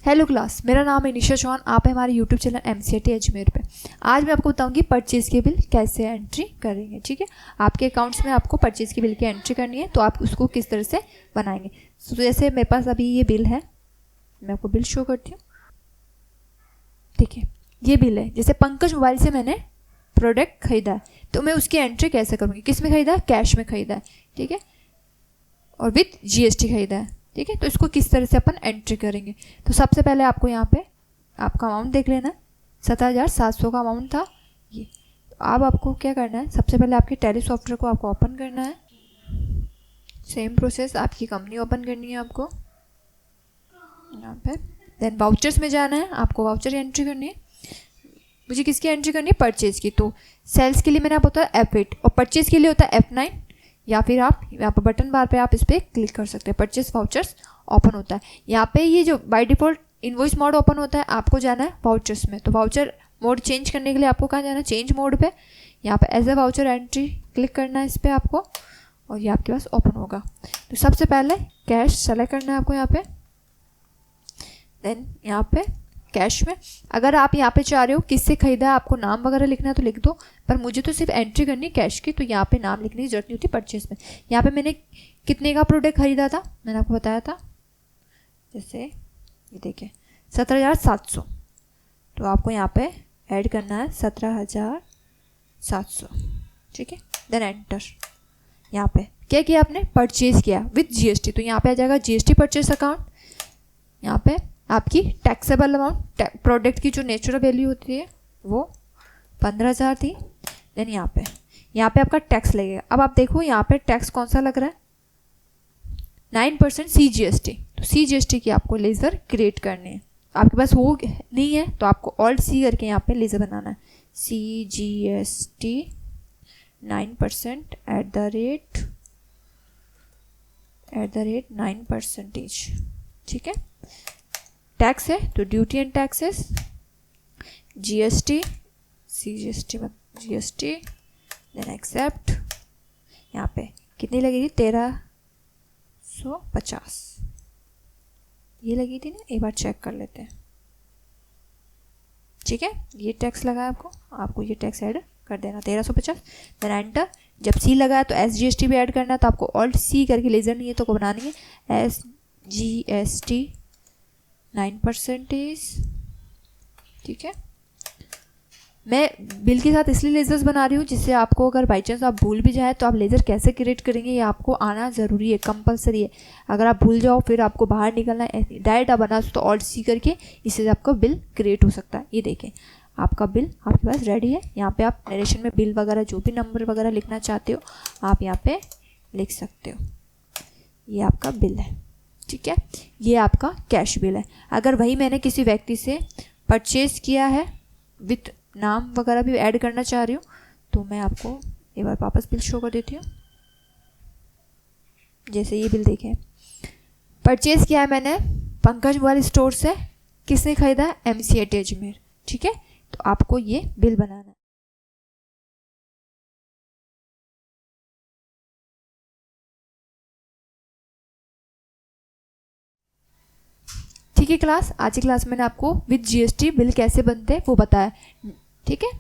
Hello class, मेरा नाम है निशा चौहान। आप है हमारे यूट्यूब चैनल MCAT अजमेर पे। आज मैं आपको बताऊंगी परचेज़ की बिल कैसे एंट्री करेंगे। ठीक है, आपके अकाउंट्स में आपको परचेज़ की बिल की एंट्री करनी है, तो आप उसको किस तरह से बनाएंगे। तो जैसे मेरे पास अभी ये बिल है, मैं आपको बिल शो करती हूँ। ठीक है, ये बिल है। जैसे पंकज मोबाइल से मैंने प्रोडक्ट खरीदा है, तो मैं उसकी एंट्री कैसे करूँगी। किस में खरीदा है? कैश में खरीदा है। ठीक है, और विथ GST खरीदा है। ठीक है, तो इसको किस तरह से अपन एंट्री करेंगे। तो सबसे पहले आपको यहाँ पे आपका अमाउंट देख लेना है। 17,700 का अमाउंट था ये। तो अब आपको क्या करना है, सबसे पहले आपके टैली सॉफ्टवेयर को आपको ओपन करना है। सेम प्रोसेस, आपकी कंपनी ओपन करनी है आपको यहाँ पे। देन वाउचर्स में जाना है, आपको वाउचर एंट्री करनी है। मुझे किसकी एंट्री करनी है? परचेज़ की। तो सेल्स के लिए मैंने आपको होता है F8 और परचेज़ के लिए होता है F9, या फिर आप यहाँ पर बटन बार पे आप इस पर क्लिक कर सकते हैं। परचेस वाउचर्स ओपन होता है यहाँ पे। ये जो by default invoice mode open होता है, आपको जाना है वाउचर्स में। तो वाउचर मोड चेंज करने के लिए आपको कहाँ जाना है? चेंज मोड पे। यहाँ पे as a voucher entry click करना है इस पर आपको, और ये आपके पास ओपन होगा। तो सबसे पहले कैश सेलेक्ट करना है आपको यहाँ पे। देन यहाँ पे कैश में अगर आप यहाँ पे चाह रहे हो किससे खरीदा है, आपको नाम वगैरह लिखना है तो लिख दो, पर मुझे तो सिर्फ एंट्री करनी है कैश की, तो यहाँ पे नाम लिखने की जरूरत नहीं होती परचेज में। यहाँ पे मैंने कितने का प्रोडक्ट खरीदा था, मैंने आपको बताया था। जैसे ये देखिए 17,700, तो आपको यहाँ पे ऐड करना है 17,700। ठीक है, देन एंटर। यहाँ पे क्या किया आपने? परचेज किया विथ GST, तो यहाँ पे आ जाएगा GST परचेज अकाउंट। यहाँ पे आपकी टैक्सेबल अमाउंट, प्रोडक्ट की जो नेचुरल वैल्यू होती है वो 15,000 थी। देन यहाँ पे आपका टैक्स लगेगा। अब आप देखो यहाँ पे टैक्स कौन सा लग रहा है? 9% CGST। तो CGST की आपको लेज़र क्रिएट करनी है। आपके पास वो नहीं है तो आपको Alt C करके यहाँ पे लेज़र बनाना है। CGST 9% @ 9%। ठीक है, टैक्स है तो duty and taxes, GST, CGST में GST, देन एक्सेप्ट। यहाँ पे कितनी लगेगी? 1350 ये लगी थी ना, एक बार चेक कर लेते हैं। ठीक है, ये टैक्स लगा है आपको ये टैक्स ऐड कर देना 1350। Then enter. जब C लगा है तो SGST भी ऐड करना है, तो आपको Alt C करके लेज़र नहीं है तो बनानी है SGST 9%। ठीक है, मैं बिल के साथ इसलिए लेज़र्स बना रही हूँ जिससे आपको अगर बाई चांस आप भूल भी जाए तो आप लेज़र कैसे क्रिएट करेंगे ये आपको आना ज़रूरी है, कंपलसरी है। अगर आप भूल जाओ फिर आपको बाहर निकलना है, डायरेक्ट आप बना तो Alt C करके इससे आपका बिल क्रिएट हो सकता है। ये देखें आपका बिल आपके पास रेडी है। यहाँ पे आप नरेशन में बिल वगैरह जो भी नंबर वगैरह लिखना चाहते हो आप यहाँ पे लिख सकते हो। ये आपका बिल है। ठीक है, ये आपका कैश बिल है। अगर वही मैंने किसी व्यक्ति से परचेज किया है विथ नाम वगैरह भी ऐड करना चाह रही हूँ, तो मैं आपको एक बार वापस बिल शो कर देती हूँ। जैसे ये बिल देखें, परचेज किया है मैंने पंकज मोबाइल स्टोर से। किसने खरीदा है? MCAT अजमेर। ठीक है, तो आपको ये बिल बनाना है। ठीक है क्लास, आज की क्लास मैंने आपको विद GST बिल कैसे बनते हैं वो बताया। ठीक है।